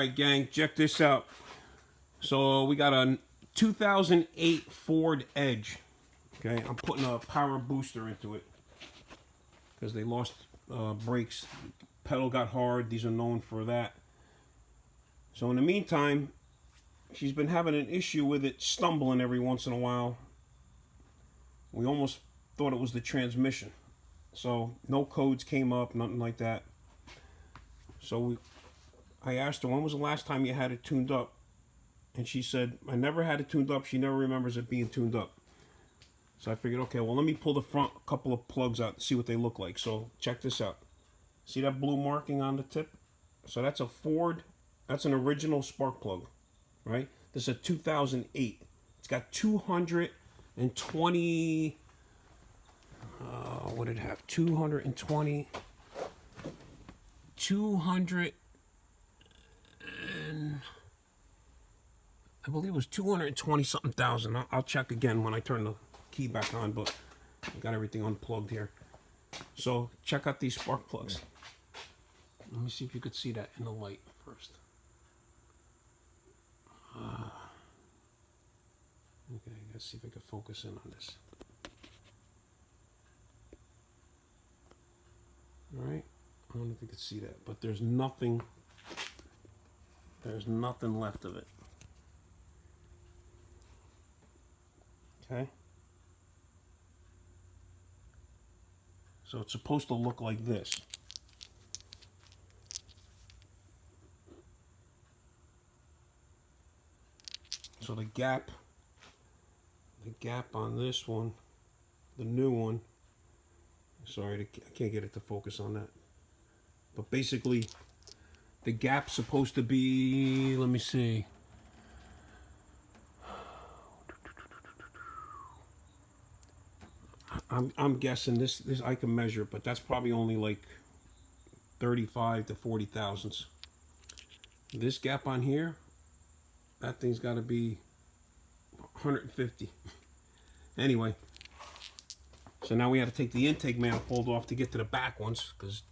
right, gang, check this out. So we got a 2008 Ford Edge. Okay, I'm putting a power booster into it because they lost brakes. Pedal got hard. These are known for that. So in the meantime, she's been having an issue with it stumbling every once in a while. We almost thought it was the transmission. So no codes came up, nothing like that. So I asked her, when was the last time you had it tuned up? And she said, I never had it tuned up. She never remembers it being tuned up. So I figured, okay, well, let me pull the front couple of plugs out and see what they look like. So check this out. See that blue marking on the tip? So that's a Ford, that's an original spark plug, right? This is a 2008. It's got 220, what did it have? 220, 200, and I believe it was 220 something thousand. I'll check again when I turn the key back on, but I got everything unplugged here. So check out these spark plugs. Let me see if you could see that in the light first. Okay, let's see if I can focus in on this. All right, I don't know if you could see that, but there's nothing left of it. Okay. So it's supposed to look like this. So the gap on this one, the new one, sorry, I can't get it to focus on that. But basically, the gap's supposed to be, let me see. I'm guessing this I can measure it, but that's probably only like 35 to 40 thousandths. This gap on here, that thing's got to be 150. Anyway, so now we have to take the intake manifold off to get to the back ones, because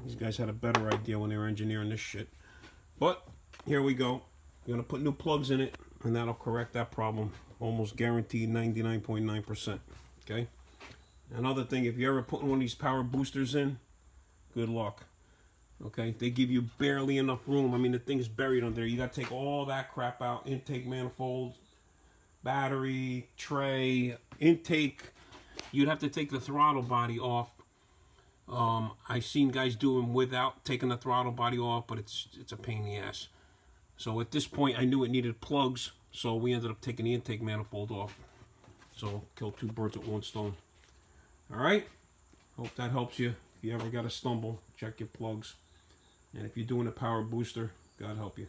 these guys had a better idea when they were engineering this shit. But here we go. We're gonna put new plugs in it, and that'll correct that problem. Almost guaranteed 99.9%. Okay. Another thing, if you're ever putting one of these power boosters in, good luck. Okay, they give you barely enough room. I mean, the thing's buried under there. You got to take all that crap out. Intake manifold, battery, tray, intake. You'd have to take the throttle body off. I've seen guys do them without taking the throttle body off, but it's a pain in the ass. So at this point, I knew it needed plugs, so we ended up taking the intake manifold off. So kill two birds with one stone. All right, hope that helps you. If you ever got to stumble, check your plugs. And if you're doing a power booster, God help you.